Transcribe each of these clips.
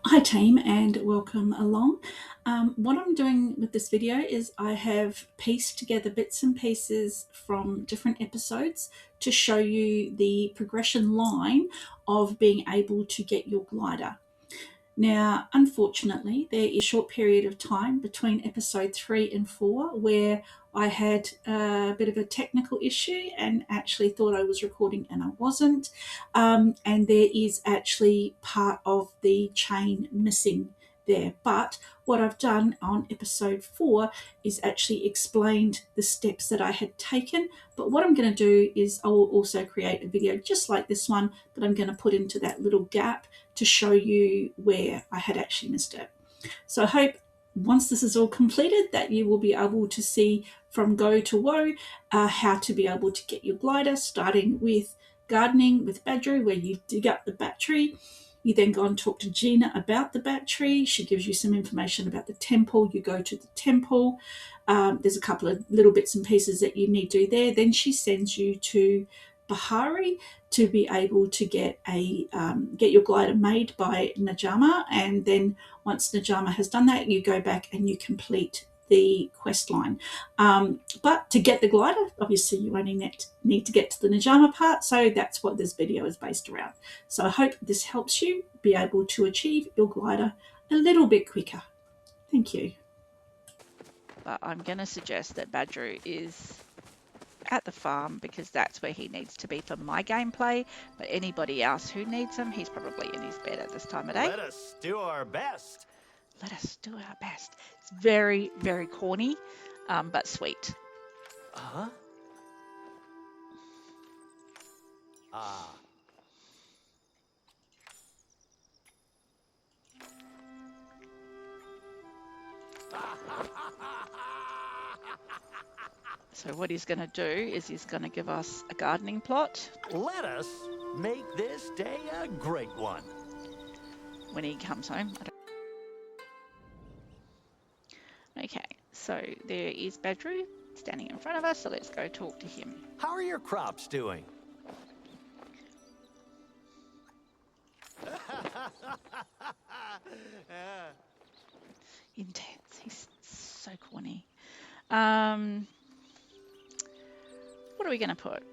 Hi team and welcome along. What I'm doing with this video is I have pieced together bits and pieces from different episodes to show you the progression line of being able to get your glider. Now, unfortunately, there is a short period of time between episode 3 and 4 where I had a bit of a technical issue and actually thought I was recording and I wasn't. And there is actually part of the chain missing there. But what I've done on episode 4 is actually explained the steps that I had taken. But what I'm going to do is I will also create a video just like this one that I'm going to put into that little gap to show you where I had actually missed it. So I hope once this is all completed that you will be able to see from go to woe how to be able to get your glider, starting with gardening with Badger, where you dig up the battery. You then go and talk to Gina about the battery. She gives you some information about the temple. You go to the temple. There's a couple of little bits and pieces that you need to do there. Then she sends you to Bahari to be able to get your glider made by Najuma, and then once Najuma has done that, you go back and you complete the quest line. But to get the glider, obviously you only need to get to the Najuma part, so that's what this video is based around. So I hope this helps you be able to achieve your glider a little bit quicker. Thank you. But I'm going to suggest that Badger is at the farm because that's where he needs to be for my gameplay. But anybody else who needs him, he's probably in his bed at this time of day. Let us do our best. Let us do our best. It's very, very corny, but sweet. Huh? Ah. So what he's going to do is he's going to give us a gardening plot. Let us make this day a great one. When he comes home. Okay, so there is Badger standing in front of us, so let's go talk to him. How are your crops doing? Intense. He's so corny. What are we going to put?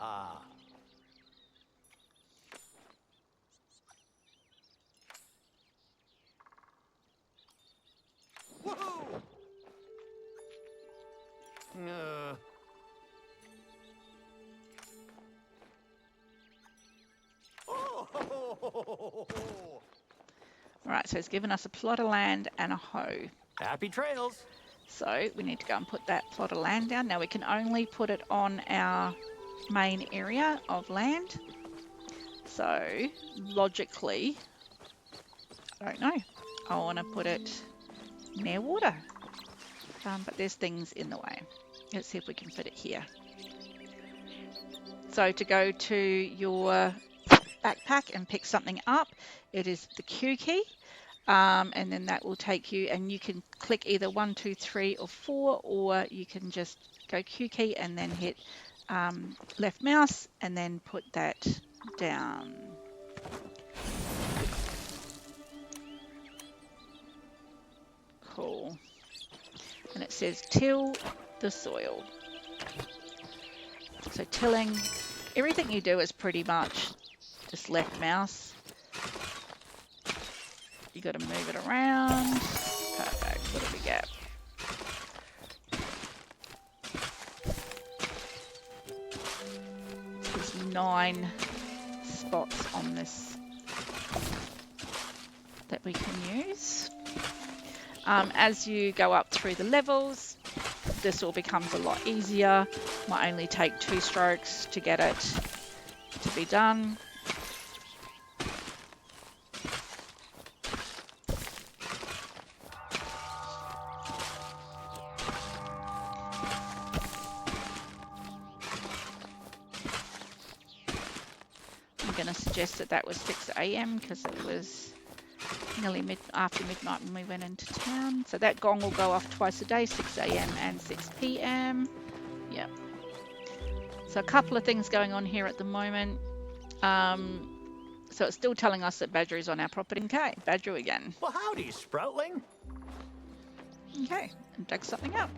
Ah. Woohoo! All right, so it's given us a plot of land and a hoe. Happy trails. So we need to go and put that plot of land down. Now we can only put it on our main area of land. So logically, I don't know, I want to put it near water. But there's things in the way. Let's see if we can fit it here. So to go to your backpack and pick something up, it is the Q key. And then that will take you, and you can click either 1, 2, 3 or 4, or you can just go Q key and then hit left mouse and then put that down. Cool. And it says till the soil. So tilling, everything you do is pretty much just left mouse. You got to move it around. Perfect. What do we get? There's 9 spots on this that we can use. As you go up through the levels, this all becomes a lot easier. Might only take 2 strokes to get it to be done. I'm going to suggest that was 6 a.m. because it was nearly after midnight when we went into town. So that gong will go off twice a day, 6 a.m. and 6 p.m. Yep. So a couple of things going on here at the moment. So it's still telling us that Badger is on our property. Okay, Badger again. Well, howdy, Sproutling. Okay, and dig something up.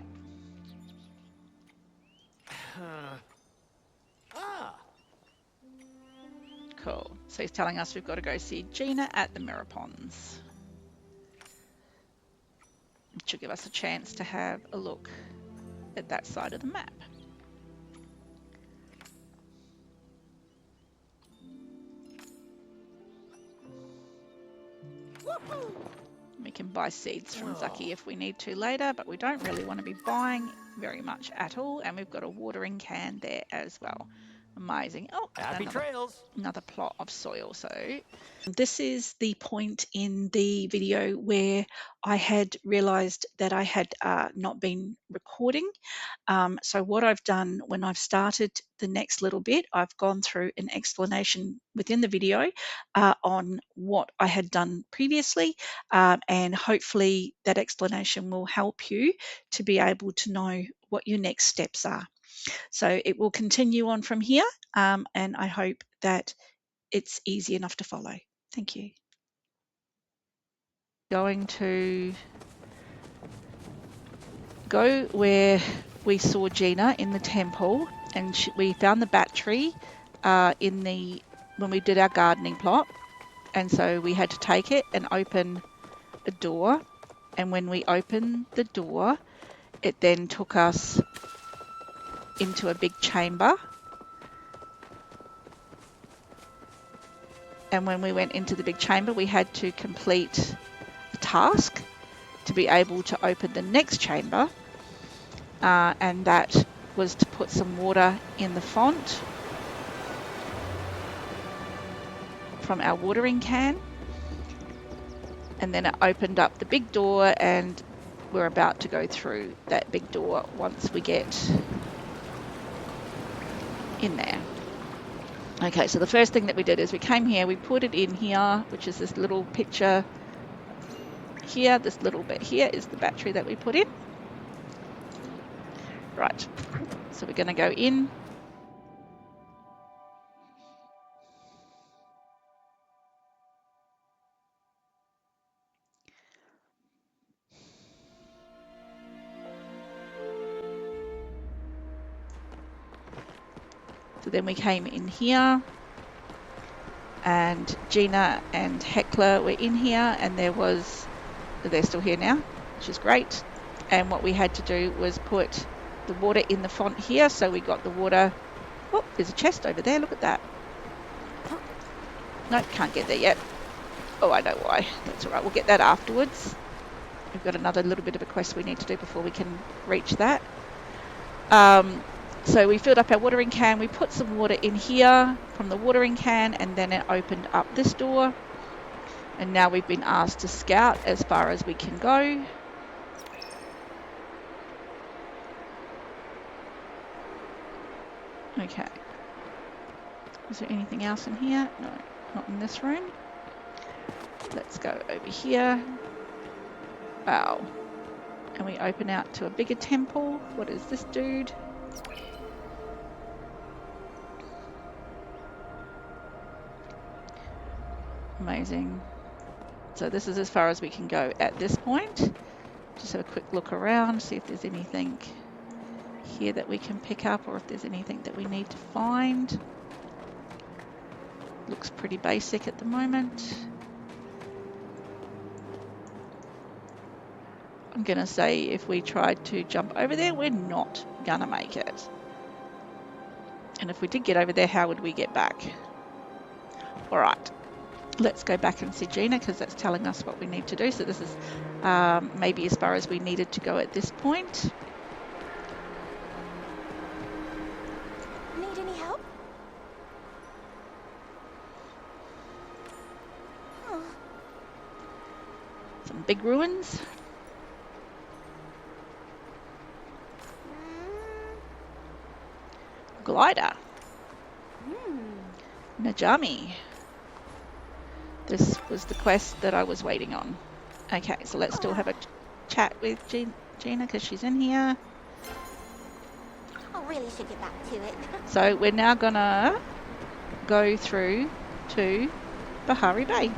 Cool. So he's telling us we've got to go see Gina at the Mirror Ponds. It should give us a chance to have a look at that side of the map. We can buy seeds from Zucky if we need to later, but we don't really want to be buying very much at all. And we've got a watering can there as well. Amazing. Oh, Happy trails. another plot of soil. So this is the point in the video where I had realized that I had not been recording. So what I've done when I've started the next little bit, I've gone through an explanation within the video on what I had done previously, and hopefully that explanation will help you to be able to know what your next steps are. So it will continue on from here, and I hope that it's easy enough to follow. Thank you. Going to go where we saw Gina in the temple, and we found the battery when we did our gardening plot, and so we had to take it and open a door, and when we opened the door, it then took us into a big chamber. And when we went into the big chamber, we had to complete a task to be able to open the next chamber, and that was to put some water in the font from our watering can, and then it opened up the big door, and we're about to go through that big door once we get in there. Okay, so the first thing that we did is we came here, we put it in here, which is this little picture here. This little bit here is the battery that we put in. Right, so we're going to go in. So then we came in here, and Gina and Heckler were in here, and they're still here now, which is great. And what we had to do was put the water in the font here, so we got the water. Oh, there's a chest over there, look at that. Nope, can't get there yet. Oh, I know why. That's all right, we'll get that afterwards. We've got another little bit of a quest we need to do before we can reach that. So we filled up our watering can, we put some water in here from the watering can, and then it opened up this door. And now we've been asked to scout as far as we can go. Okay. Is there anything else in here? No, not in this room. Let's go over here. Wow. And we open out to a bigger temple. What is this dude? Amazing. So this is as far as we can go at this point. Just have a quick look around, see if there's anything here that we can pick up, or if there's anything that we need to find. Looks pretty basic at the moment. I'm gonna say if we tried to jump over there, we're not gonna make it. And if we did get over there, how would we get back? All right. Let's go back and see Gina, because that's telling us what we need to do. So this is maybe as far as we needed to go at this point. Need any help? Oh. Some big ruins. Glider. Najuma. This was the quest that I was waiting on. Okay, so let's still have a chat with Gina, because she's in here. I really should get back to it. So we're now gonna go through to Bahari Bay.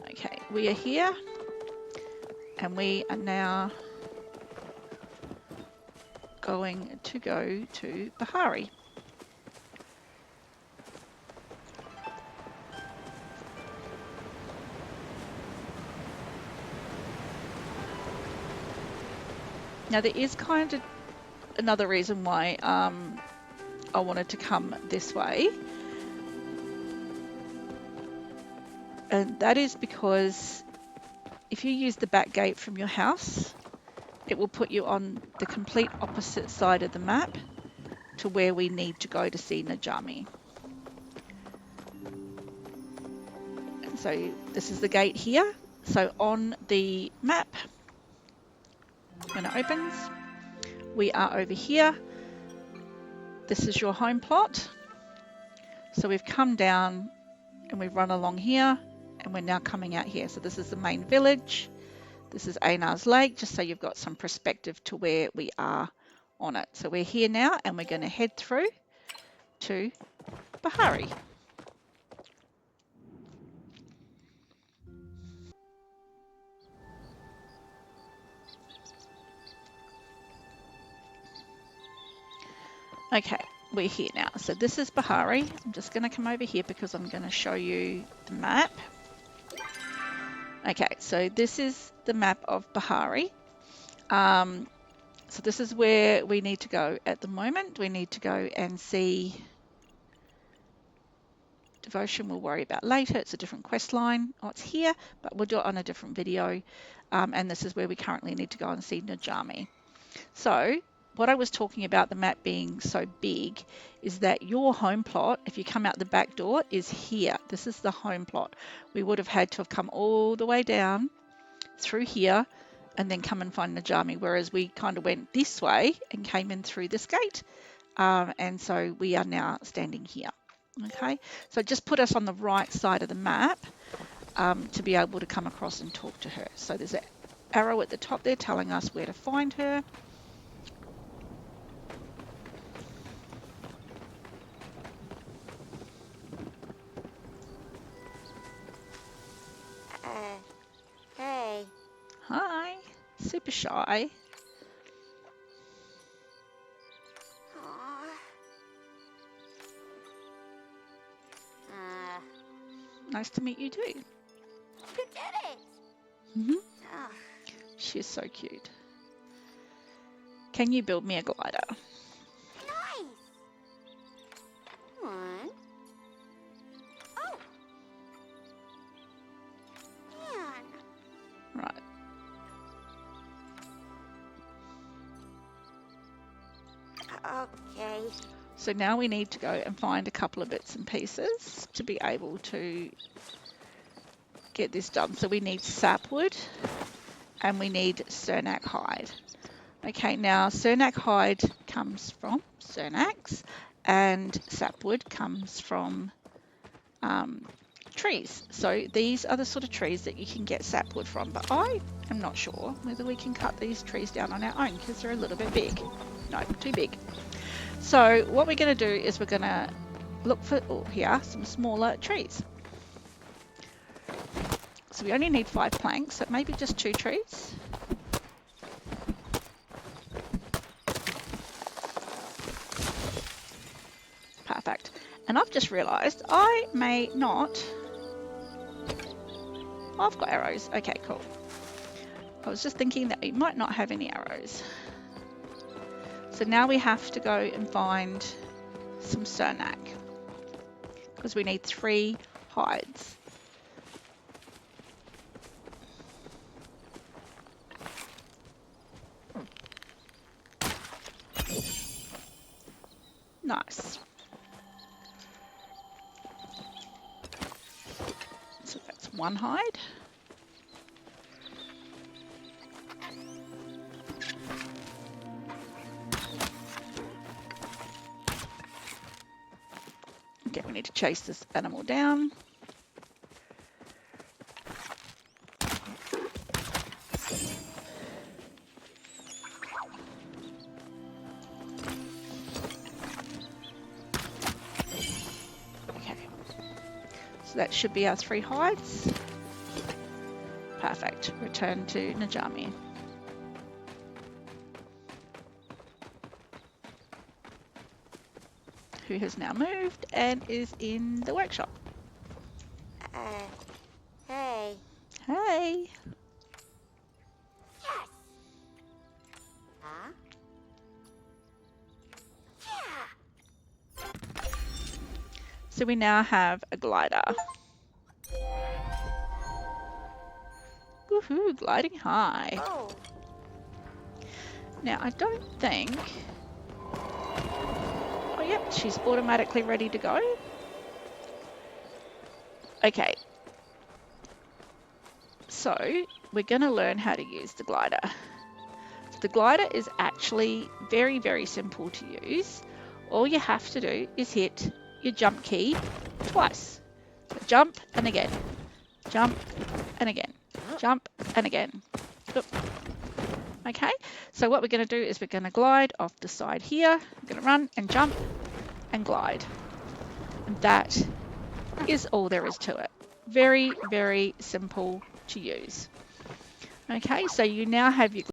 Okay, we are here and we are now going to go to Bahari. Now there is kind of another reason why I wanted to come this way, and that is because if you use the back gate from your house, it will put you on the complete opposite side of the map to where we need to go to see Najuma. And so this is the gate here. So on the map, when it opens, we are over here. This is your home plot. So we've come down and we've run along here and we're now coming out here. So this is the main village. This is Einar's Lake, just so you've got some perspective to where we are on it. So we're here now and we're going to head through to Bahari. Okay, we're here now. So this is Bahari. I'm just going to come over here because I'm going to show you the map. Okay, so this is the map of Bahari. So this is where we need to go at the moment. We need to go and see Devotion. We'll worry about later. It's a different quest line. Oh, it's here, but we'll do it on a different video. And this is where we currently need to go and see Najuma. So what I was talking about the map being so big is that your home plot, if you come out the back door, is here. This is the home plot. We would have had to have come all the way down through here and then come and find Najuma, whereas we kind of went this way and came in through this gate. And so we are now standing here. Okay, so just put us on the right side of the map to be able to come across and talk to her. So there's an arrow at the top there telling us where to find her. Hey. Hi, super shy. Aw. Nice to meet you too. You did it! Mm-hmm. Ah, She's so cute. Can you build me a glider? nice! One. Oh! Man. Right. Okay. So now we need to go and find a couple of bits and pieces to be able to get this done. So we need sapwood and we need Cernac hide. Okay, now Cernac hide comes from Cernax and sapwood comes from trees. So these are the sort of trees that you can get sapwood from, but I am not sure whether we can cut these trees down on our own because they're a little bit big. No, too big. So what we're going to do is we're going to look for, oh, here, some smaller trees. So we only need 5 planks, so maybe just 2 trees. Perfect. And I've just realised I may not... Oh, I've got arrows. Okay, cool. I was just thinking that we might not have any arrows. So now we have to go and find some Cernac because we need 3 hides. Nice. So that's one hide. Okay, we need to chase this animal down. So that should be our 3 hides. Perfect. Return to Najuma, who has now moved and is in the workshop. Hey. Hey. Yes. Huh? Yeah. So we now have a glider. Woohoo, gliding high. Oh. Now I don't think... Oh yep, she's automatically ready to go. Okay. So we're going to learn how to use the glider. The glider is actually very, very simple to use. All you have to do is hit your jump key twice. So jump and again. Jump and again. Jump and again. Oop. Okay, so what we're going to do is we're going to glide off the side here. We're going to run and jump and glide. And that is all there is to it. Very, very simple to use. Okay, so you now have your